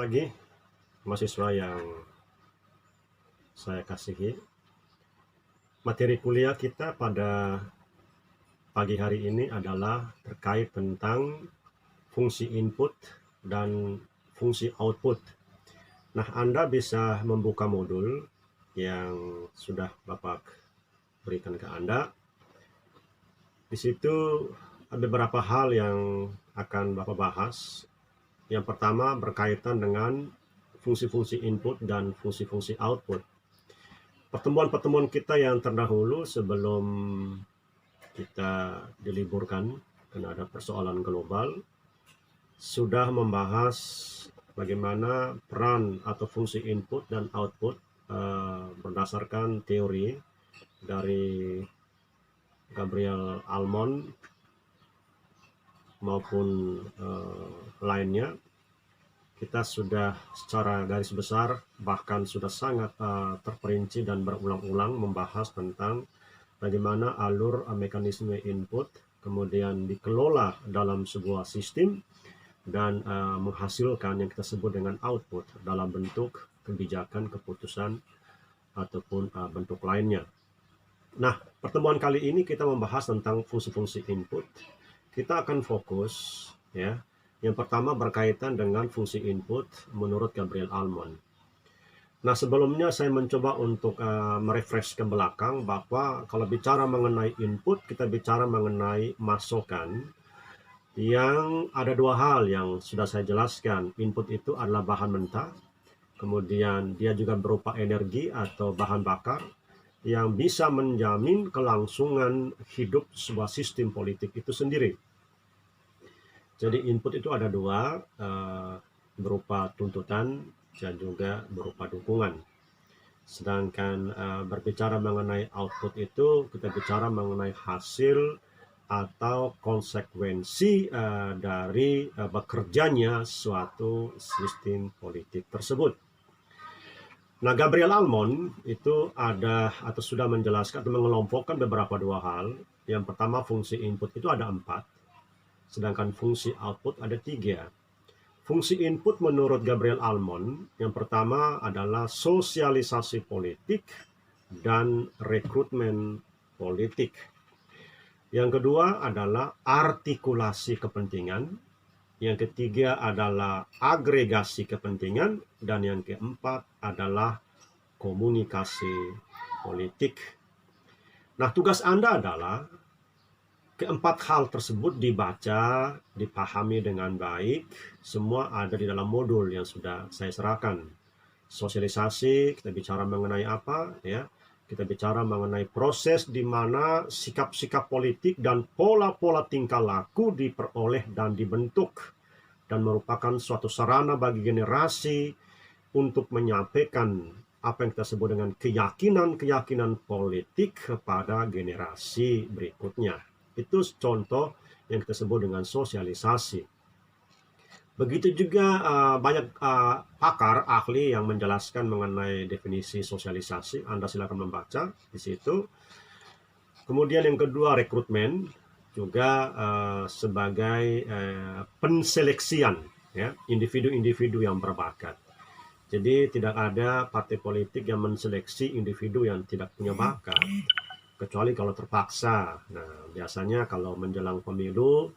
pagi, mahasiswa yang saya kasihi. Materi kuliah kita pada pagi hari ini adalah terkait tentang fungsi input dan fungsi output. Nah, Anda bisa membuka modul yang sudah Bapak berikan ke Anda. Di situ ada beberapa hal yang akan Bapak bahas. Yang pertama berkaitan dengan fungsi-fungsi input dan fungsi-fungsi output. Pertemuan-pertemuan kita yang terdahulu sebelum kita diliburkan karena ada persoalan global sudah membahas bagaimana peran atau fungsi input dan output berdasarkan teori dari Gabriel Almond maupun lainnya. Kita sudah secara garis besar bahkan sudah sangat terperinci dan berulang-ulang membahas tentang bagaimana alur mekanisme input kemudian dikelola dalam sebuah sistem dan menghasilkan yang kita sebut dengan output dalam bentuk kebijakan, keputusan ataupun bentuk lainnya. Nah, pertemuan kali ini kita membahas tentang fungsi-fungsi input. Kita akan fokus ya. Yang pertama berkaitan dengan fungsi input menurut Gabriel Almond. Nah, sebelumnya saya mencoba untuk merefresh ke belakang bahwa kalau bicara mengenai input, kita bicara mengenai masukan yang ada dua hal yang sudah saya jelaskan. Input itu adalah bahan mentah, kemudian dia juga berupa energi atau bahan bakar yang bisa menjamin kelangsungan hidup sebuah sistem politik itu sendiri. Jadi input itu ada dua, berupa tuntutan dan juga berupa dukungan. Sedangkan berbicara mengenai output itu, kita bicara mengenai hasil atau konsekuensi dari bekerjanya suatu sistem politik tersebut. Nah, Gabriel Almond itu ada atau sudah menjelaskan atau mengelompokkan beberapa dua hal. Yang pertama, fungsi input itu ada 4. Sedangkan fungsi output ada 3. Fungsi input menurut Gabriel Almond yang pertama adalah sosialisasi politik dan rekrutmen politik. Yang kedua adalah artikulasi kepentingan. Yang ketiga adalah agregasi kepentingan. Dan yang keempat adalah komunikasi politik. Nah, tugas Anda adalah keempat hal tersebut dibaca, dipahami dengan baik, semua ada di dalam modul yang sudah saya serahkan. Sosialisasi, kita bicara mengenai apa? Ya, kita bicara mengenai proses di mana sikap-sikap politik dan pola-pola tingkah laku diperoleh dan dibentuk, dan merupakan suatu sarana bagi generasi untuk menyampaikan apa yang kita sebut dengan keyakinan-keyakinan politik kepada generasi berikutnya. Itu contoh yang kita sebut dengan sosialisasi. Begitu juga banyak pakar, ahli yang menjelaskan mengenai definisi sosialisasi. Anda silakan membaca di situ. Kemudian yang kedua, rekrutmen, juga sebagai penseleksian ya, individu-individu yang berbakat. Jadi tidak ada partai politik yang menseleksi individu yang tidak punya bakat, kecuali kalau terpaksa. Nah, biasanya kalau menjelang pemilu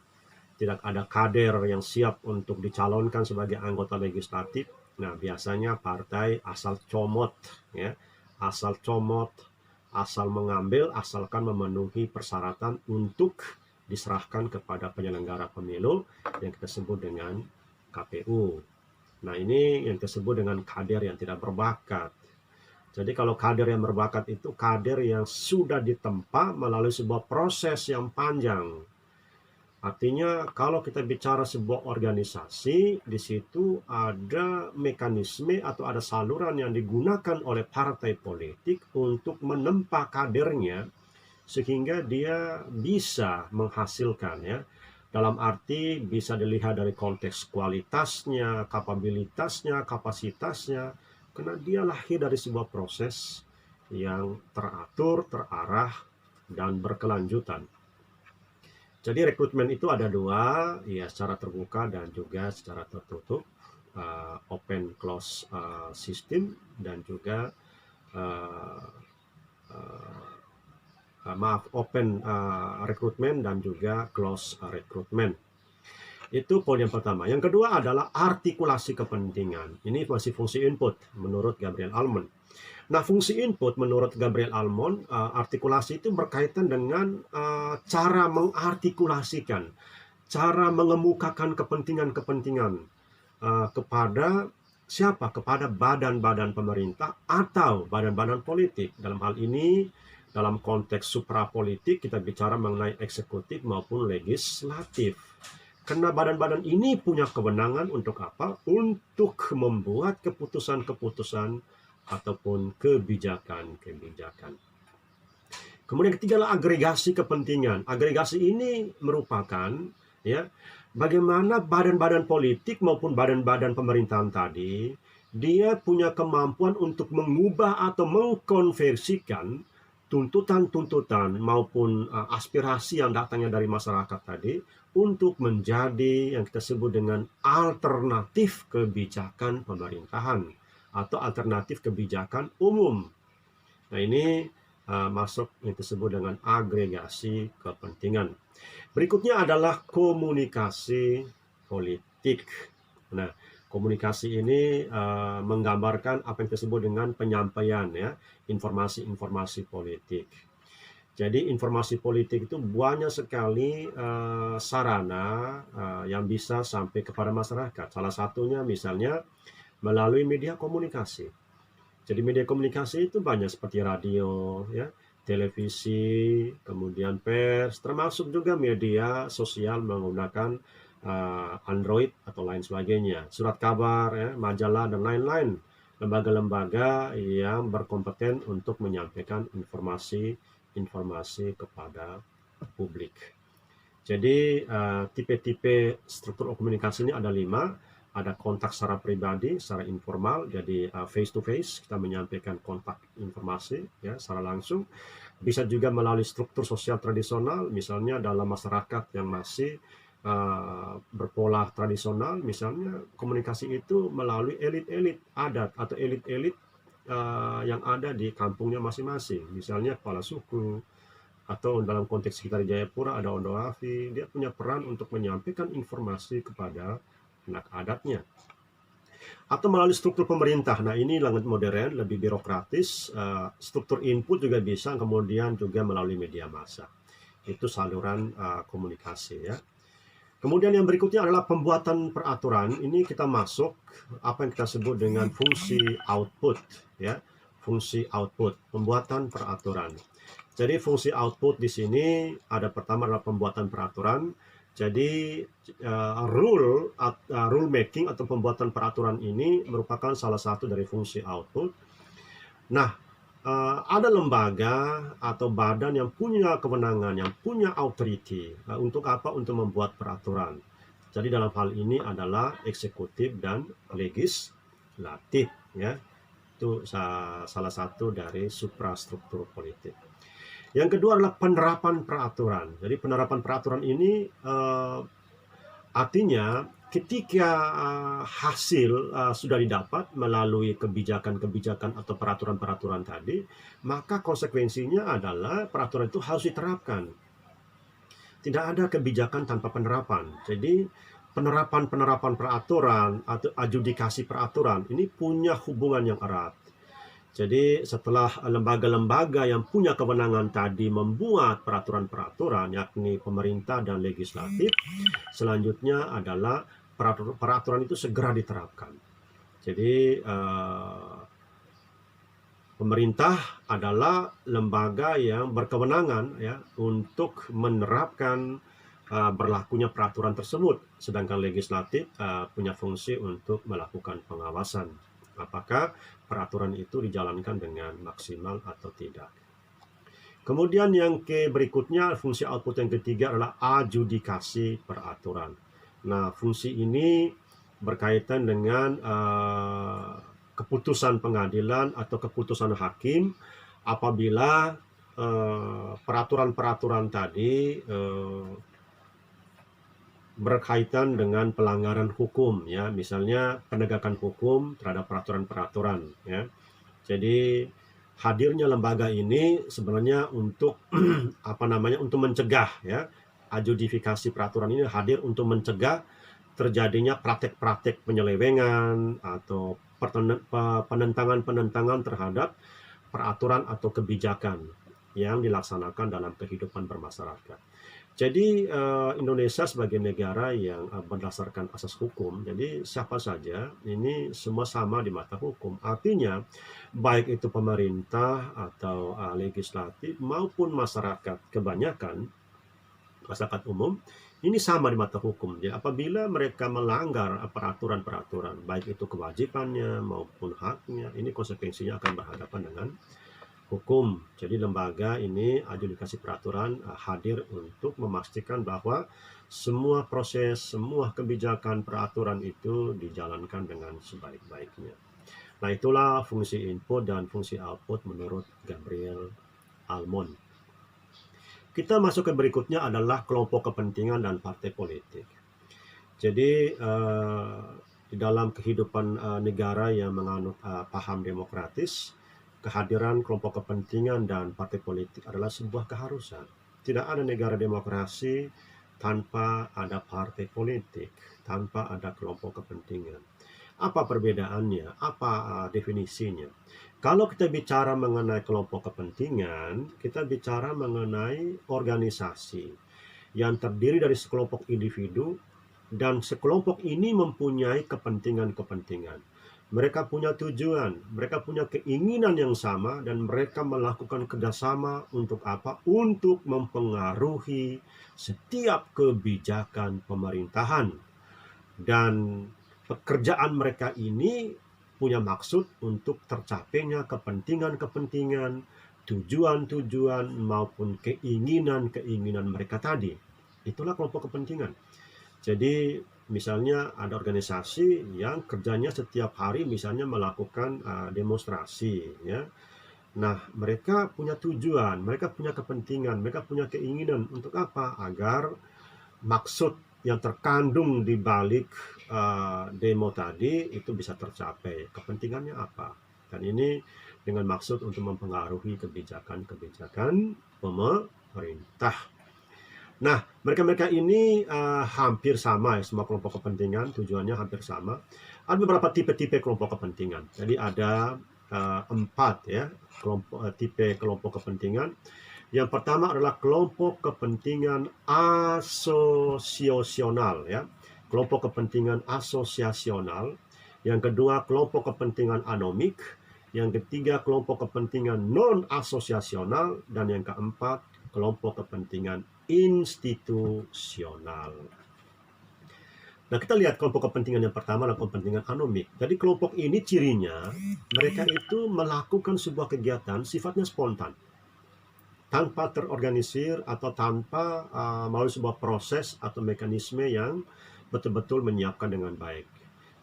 tidak ada kader yang siap untuk dicalonkan sebagai anggota legislatif. Nah, biasanya partai asal comot ya, asal mengambil asalkan memenuhi persyaratan untuk diserahkan kepada penyelenggara pemilu yang kita sebut dengan KPU. Nah, ini yang disebut dengan kader yang tidak berbakat. Jadi kalau kader yang berbakat itu kader yang sudah ditempa melalui sebuah proses yang panjang. Artinya kalau kita bicara sebuah organisasi, di situ ada mekanisme atau ada saluran yang digunakan oleh partai politik untuk menempa kadernya sehingga dia bisa menghasilkan ya. Dalam arti bisa dilihat dari konteks kualitasnya, kapabilitasnya, kapasitasnya, karena dia lahir dari sebuah proses yang teratur, terarah, dan berkelanjutan. Jadi rekrutmen itu ada dua, ya secara terbuka dan juga secara tertutup. open close system dan juga uh, open recruitment dan juga close recruitment. Itu poin yang pertama. Yang kedua adalah artikulasi kepentingan. Ini masih fungsi input menurut Gabriel Almond. Nah, fungsi input menurut Gabriel Almond, artikulasi itu berkaitan dengan cara mengartikulasikan, cara mengemukakan kepentingan-kepentingan kepada siapa? Kepada badan-badan pemerintah atau badan-badan politik. Dalam hal ini, dalam konteks suprapolitik, kita bicara mengenai eksekutif maupun legislatif. Karena badan-badan ini punya kewenangan untuk apa? Untuk membuat keputusan-keputusan ataupun kebijakan-kebijakan. Kemudian ketiga adalah agregasi kepentingan. Agregasi ini merupakan ya bagaimana badan-badan politik maupun badan-badan pemerintahan tadi dia punya kemampuan untuk mengubah atau mengkonversikan tuntutan-tuntutan maupun aspirasi yang datangnya dari masyarakat tadi untuk menjadi yang kita sebut dengan alternatif kebijakan pemerintahan atau alternatif kebijakan umum. Nah, ini masuk yang disebut dengan agregasi kepentingan. Berikutnya adalah komunikasi politik. Nah, komunikasi ini menggambarkan apa yang disebut dengan penyampaian ya, informasi-informasi politik. Jadi informasi politik itu banyak sekali sarana yang bisa sampai kepada masyarakat. Salah satunya misalnya melalui media komunikasi. Jadi media komunikasi itu banyak seperti radio, ya, televisi, kemudian pers, termasuk juga media sosial menggunakan Android atau lain sebagainya, surat kabar, ya, majalah dan lain-lain, lembaga-lembaga yang berkompeten untuk menyampaikan informasi kepada publik. Jadi tipe-tipe struktur komunikasi ini ada 5. Ada kontak secara pribadi, secara informal, jadi face to face, kita menyampaikan kontak informasi ya secara langsung. Bisa juga melalui struktur sosial tradisional, misalnya dalam masyarakat yang masih berpola tradisional, misalnya komunikasi itu melalui elit-elit adat atau elit-elit yang ada di kampungnya masing-masing, misalnya kepala suku, atau dalam konteks sekitar Jayapura ada Ondo Afi, dia punya peran untuk menyampaikan informasi kepada anak adatnya. Atau melalui struktur pemerintah. Nah, ini sangat modern, lebih birokratis. Struktur input juga bisa, kemudian juga melalui media massa. Itu saluran komunikasi ya. Kemudian yang berikutnya adalah pembuatan peraturan. Ini kita masuk apa yang kita sebut dengan fungsi output ya. Fungsi output, pembuatan peraturan. Jadi fungsi output di sini ada pertama adalah pembuatan peraturan. Jadi rule making atau pembuatan peraturan ini merupakan salah satu dari fungsi output. Nah, ada lembaga atau badan yang punya kewenangan, yang punya authority untuk apa? Untuk membuat peraturan. Jadi dalam hal ini adalah eksekutif dan legislatif, ya. Itu salah satu dari suprastruktur politik. Yang kedua adalah penerapan peraturan. Jadi penerapan peraturan ini artinya ketika hasil sudah didapat melalui kebijakan-kebijakan atau peraturan-peraturan tadi, maka konsekuensinya adalah peraturan itu harus diterapkan. Tidak ada kebijakan tanpa penerapan. Jadi penerapan peraturan atau adjudikasi peraturan ini punya hubungan yang erat. Jadi setelah lembaga-lembaga yang punya kewenangan tadi membuat peraturan-peraturan, yakni pemerintah dan legislatif, selanjutnya adalah peraturan itu segera diterapkan. Jadi pemerintah adalah lembaga yang berkewenangan ya untuk menerapkan berlakunya peraturan tersebut, sedangkan legislatif punya fungsi untuk melakukan pengawasan. Apakah peraturan itu dijalankan dengan maksimal atau tidak. Kemudian yang berikutnya, fungsi output yang ketiga adalah adjudikasi peraturan. Nah, fungsi ini berkaitan dengan keputusan pengadilan atau keputusan hakim apabila peraturan-peraturan tadi berkaitan dengan pelanggaran hukum, ya, misalnya penegakan hukum terhadap peraturan-peraturan, ya. Jadi hadirnya lembaga ini sebenarnya untuk apa namanya, untuk mencegah, ya, adjudifikasi peraturan ini hadir untuk mencegah terjadinya praktek-praktek penyelewengan atau penentangan-penentangan terhadap peraturan atau kebijakan yang dilaksanakan dalam kehidupan bermasyarakat. Jadi Indonesia sebagai negara yang berdasarkan asas hukum, jadi siapa saja ini semua sama di mata hukum. Artinya baik itu pemerintah atau legislatif maupun masyarakat kebanyakan, masyarakat umum, ini sama di mata hukum. Jadi apabila mereka melanggar peraturan-peraturan, baik itu kewajibannya maupun haknya, ini konsekuensinya akan berhadapan dengan hukum. Jadi lembaga ini adjudikasi peraturan hadir untuk memastikan bahwa semua proses, semua kebijakan peraturan itu dijalankan dengan sebaik-baiknya. Nah, itulah fungsi input dan fungsi output menurut Gabriel Almond. Kita masuk ke berikutnya adalah kelompok kepentingan dan partai politik. Jadi di dalam kehidupan negara yang menganut paham demokratis, kehadiran kelompok kepentingan dan partai politik adalah sebuah keharusan. Tidak ada negara demokrasi tanpa ada partai politik, tanpa ada kelompok kepentingan. Apa perbedaannya? Apa definisinya? Kalau kita bicara mengenai kelompok kepentingan, kita bicara mengenai organisasi yang terdiri dari sekelompok individu dan sekelompok ini mempunyai kepentingan-kepentingan. Mereka punya tujuan, mereka punya keinginan yang sama, dan mereka melakukan kerjasama untuk apa? Untuk mempengaruhi setiap kebijakan pemerintahan. Dan pekerjaan mereka ini punya maksud untuk tercapainya kepentingan-kepentingan, tujuan-tujuan, maupun keinginan-keinginan mereka tadi. Itulah kelompok kepentingan. Jadi misalnya ada organisasi yang kerjanya setiap hari misalnya melakukan demonstrasi, ya. Nah, mereka punya tujuan, mereka punya kepentingan, mereka punya keinginan untuk apa? Agar maksud yang terkandung di balik demo tadi itu bisa tercapai. Kepentingannya apa? Dan ini dengan maksud untuk mempengaruhi kebijakan-kebijakan pemerintah. Nah, mereka-mereka ini hampir sama, ya, semua kelompok kepentingan, tujuannya hampir sama. Ada beberapa tipe-tipe kelompok kepentingan. Jadi ada 4 ya, tipe kelompok kepentingan. Yang pertama adalah kelompok kepentingan asosiasional, ya. Kelompok kepentingan asosiasional. Yang kedua, kelompok kepentingan anomik. Yang ketiga, kelompok kepentingan non-asosiasional. Dan yang keempat, kelompok kepentingan institusional. Nah, kita lihat kelompok kepentingan yang pertama adalah kepentingan anomik. Jadi kelompok ini cirinya mereka itu melakukan sebuah kegiatan sifatnya spontan, tanpa terorganisir atau tanpa melalui sebuah proses atau mekanisme yang betul-betul menyiapkan dengan baik.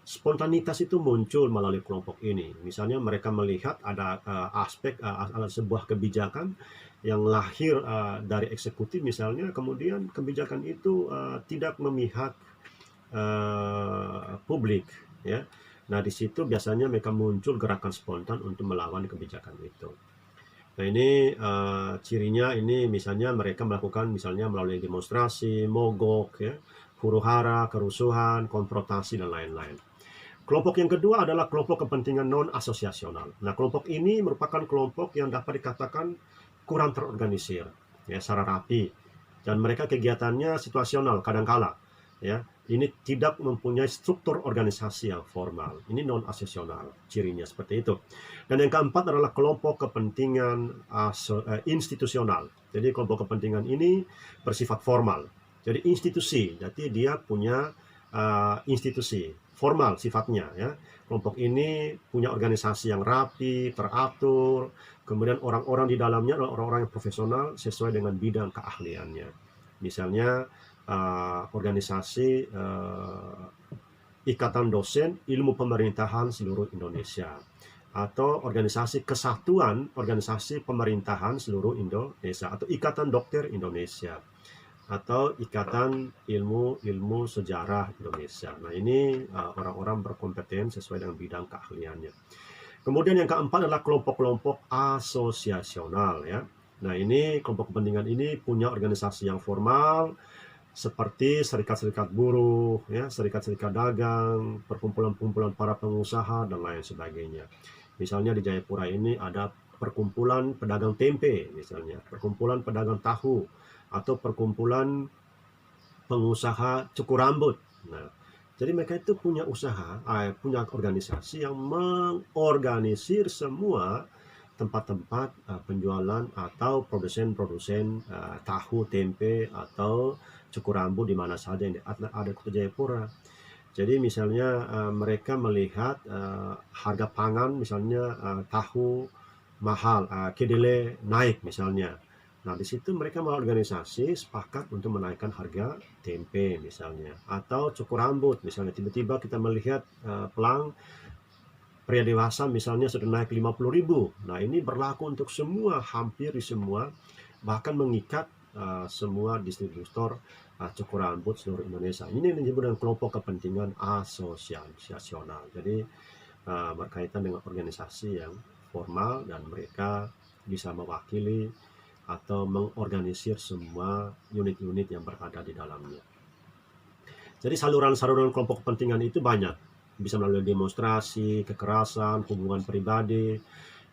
Spontanitas itu muncul melalui kelompok ini. Misalnya mereka melihat ada aspek ada sebuah kebijakan yang lahir dari eksekutif misalnya, kemudian kebijakan itu tidak memihak publik, ya. Nah, di situ biasanya mereka muncul gerakan spontan untuk melawan kebijakan itu. Nah, ini cirinya ini misalnya mereka melakukan misalnya melalui demonstrasi, mogok, ya, huru-hara, kerusuhan, konfrontasi, dan lain-lain. Kelompok yang kedua adalah kelompok kepentingan non-asosiasional. Nah, kelompok ini merupakan kelompok yang dapat dikatakan kurang terorganisir, ya, secara rapi, dan mereka kegiatannya situasional kadangkala, ya. Ini tidak mempunyai struktur organisasi yang formal. Ini non-asosiasional, cirinya seperti itu. Dan yang keempat adalah kelompok kepentingan institusional. Jadi kelompok kepentingan ini bersifat formal. Jadi institusi, jadi dia punya institusi formal sifatnya, ya. Kelompok ini punya organisasi yang rapi, teratur, kemudian orang-orang di dalamnya adalah orang-orang yang profesional sesuai dengan bidang keahliannya. Misalnya organisasi Ikatan Dosen Ilmu Pemerintahan Seluruh Indonesia, atau organisasi Kesatuan Organisasi Pemerintahan Seluruh Indonesia, atau Ikatan Dokter Indonesia, atau Ikatan Ilmu Sejarah Indonesia. Nah, ini orang-orang berkompeten sesuai dengan bidang keahliannya. Kemudian yang keempat adalah kelompok-kelompok asosiasional ya. Nah, ini kelompok kepentingan ini punya organisasi yang formal seperti serikat-serikat buruh, ya, serikat-serikat dagang, perkumpulan-perkumpulan para pengusaha dan lain sebagainya. Misalnya di Jayapura ini ada perkumpulan pedagang tempe, misalnya perkumpulan pedagang tahu, atau perkumpulan pengusaha cukur rambut. Nah, jadi mereka itu punya usaha, punya organisasi yang mengorganisir semua tempat-tempat penjualan atau produsen-produsen tahu, tempe, atau cukur rambut di mana saja yang ada di Kota Jayapura. Jadi misalnya mereka melihat harga pangan, misalnya tahu mahal, kedelai naik misalnya. Nah, di situ mereka organisasi sepakat untuk menaikkan harga tempe misalnya, atau cukur rambut misalnya. Tiba-tiba kita melihat pelang pria dewasa misalnya sudah naik 50.000. Nah, ini berlaku untuk semua, hampir di semua, bahkan mengikat semua distributor cukur rambut seluruh Indonesia. Ini yang disebut dengan kelompok kepentingan asosiasional. Jadi berkaitan dengan organisasi yang formal dan mereka bisa mewakili atau mengorganisir semua unit-unit yang berada di dalamnya. Jadi saluran-saluran kelompok kepentingan itu banyak. Bisa melalui demonstrasi, kekerasan, hubungan pribadi,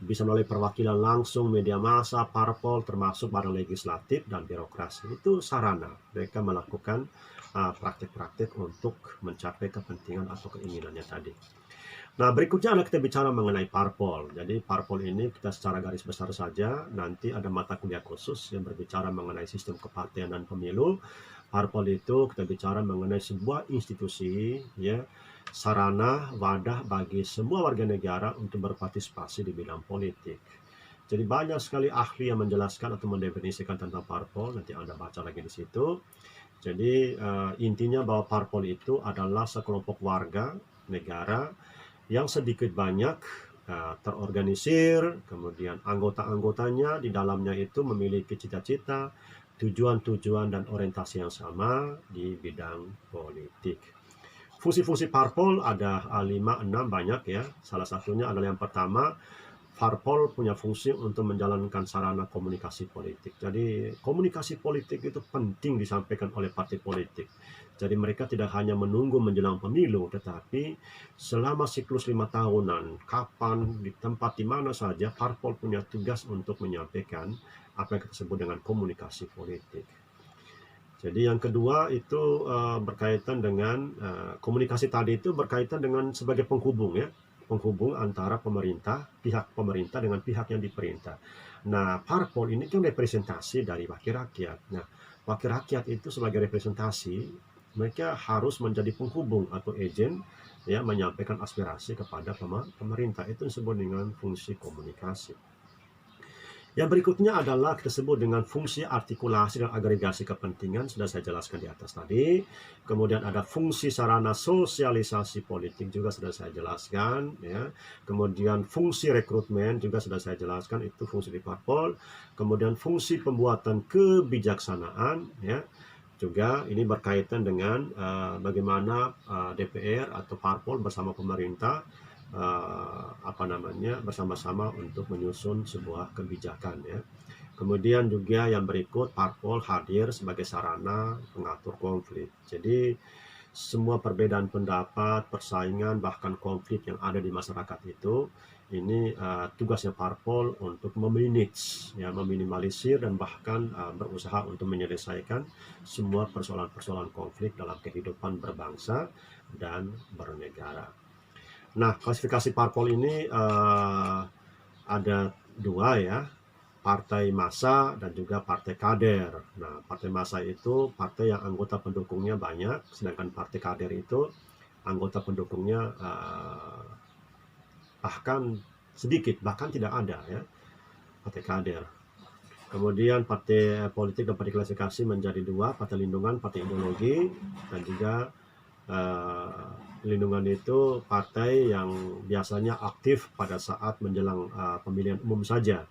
bisa melalui perwakilan langsung, media massa, parpol, termasuk badan legislatif dan birokrasi. Itu sarana mereka melakukan praktik-praktik untuk mencapai kepentingan atau keinginannya tadi. Nah, berikutnya adalah kita bicara mengenai parpol. Jadi parpol ini kita secara garis besar saja, nanti ada mata kuliah khusus yang berbicara mengenai sistem kepartian dan pemilu. Parpol itu kita bicara mengenai sebuah institusi, ya, sarana, wadah bagi semua warga negara untuk berpartisipasi di bidang politik. Jadi banyak sekali ahli yang menjelaskan atau mendefinisikan tentang parpol, nanti Anda baca lagi di situ. Jadi intinya bahwa parpol itu adalah sekelompok warga negara yang sedikit banyak terorganisir, kemudian anggota-anggotanya di dalamnya itu memiliki cita-cita, tujuan-tujuan dan orientasi yang sama di bidang politik. Fungsi-fungsi parpol ada 5-6 banyak ya. Salah satunya adalah yang pertama, parpol punya fungsi untuk menjalankan sarana komunikasi politik. Jadi komunikasi politik itu penting disampaikan oleh partai politik. Jadi mereka tidak hanya menunggu menjelang pemilu, tetapi selama siklus 5 tahunan, kapan, di tempat, di mana saja, parpol punya tugas untuk menyampaikan apa yang kita sebut dengan komunikasi politik. Jadi yang kedua itu berkaitan dengan komunikasi tadi itu berkaitan dengan sebagai penghubung ya, penghubung antara pihak pemerintah dengan pihak yang diperintah. Nah, parpol ini kan representasi dari wakil rakyat. Nah, wakil rakyat itu sebagai representasi mereka harus menjadi penghubung atau agent ya, menyampaikan aspirasi kepada pemerintah. Itu disebut dengan fungsi komunikasi. Yang berikutnya adalah kita sebut dengan fungsi artikulasi dan agregasi kepentingan, sudah saya jelaskan di atas tadi. Kemudian ada fungsi sarana sosialisasi politik juga sudah saya jelaskan ya. Kemudian fungsi rekrutmen juga sudah saya jelaskan, itu fungsi di parpol. Kemudian fungsi pembuatan kebijaksanaan ya. Juga ini berkaitan dengan bagaimana DPR atau parpol bersama pemerintah bersama-sama untuk menyusun sebuah kebijakan ya. Kemudian juga yang berikut, parpol hadir sebagai sarana pengatur konflik. Jadi semua perbedaan pendapat, persaingan, bahkan konflik yang ada di masyarakat itu, ini tugasnya parpol untuk memanage, ya, meminimalisir dan bahkan berusaha untuk menyelesaikan semua persoalan-persoalan konflik dalam kehidupan berbangsa dan bernegara. Nah, klasifikasi parpol ini ada dua ya, partai massa dan juga partai kader. Nah, partai massa itu partai yang anggota pendukungnya banyak, sedangkan partai kader itu anggota pendukungnya bahkan sedikit, bahkan tidak ada ya, partai kader. Kemudian partai politik dapat diklasifikasi menjadi dua, partai lindungan, partai ideologi, dan juga lindungan itu partai yang biasanya aktif pada saat menjelang pemilihan umum saja.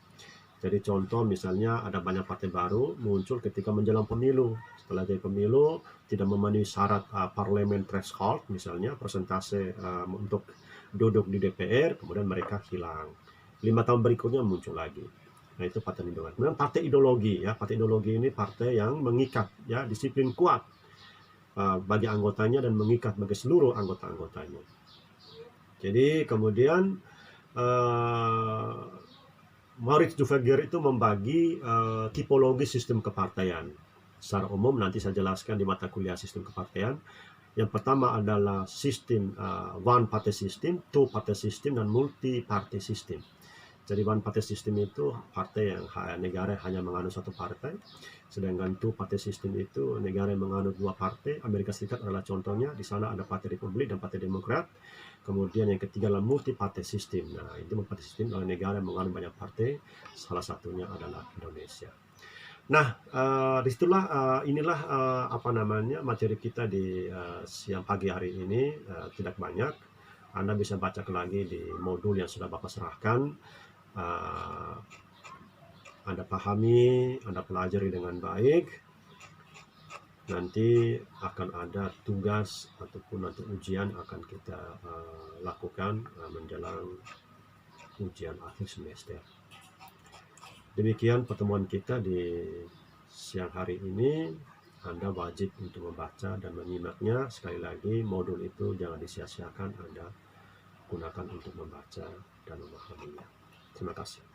Jadi contoh misalnya ada banyak partai baru muncul ketika menjelang pemilu. Setelah jadi pemilu tidak memenuhi syarat parlemen threshold misalnya persentase untuk duduk di DPR, kemudian mereka hilang. 5 tahun berikutnya muncul lagi. Nah itu partai lindungan. Kemudian partai ideologi ya, partai ideologi ini partai yang mengikat ya, disiplin kuat bagi anggotanya dan mengikat bagi seluruh anggota-anggotanya. Jadi kemudian Maurice Duverger itu membagi tipologi sistem kepartaian. Secara umum nanti saya jelaskan di mata kuliah sistem kepartaian. Yang pertama adalah sistem one party system, two party system, dan multi party system. Jadi one party system itu partai yang negara hanya menganut satu partai, sedangkan two party system itu negara yang menganut 2 partai. Amerika Serikat adalah contohnya, di sana ada partai Republik dan partai Demokrat. Kemudian yang ketiga adalah multi party system. Nah, itu multi party system adalah negara yang menganut banyak partai, salah satunya adalah Indonesia. Nah, inilah apa namanya materi kita di siang pagi hari ini, tidak banyak. Anda bisa baca lagi di modul yang sudah Bapak serahkan. Anda pahami, Anda pelajari dengan baik. Nanti akan ada tugas ataupun nanti ujian akan kita lakukan menjelang ujian akhir semester. Demikian pertemuan kita di siang hari ini. Anda wajib untuk membaca dan menyimaknya. Sekali lagi, modul itu jangan disia-siakan. Anda gunakan untuk membaca dan memahaminya. Terima kasih.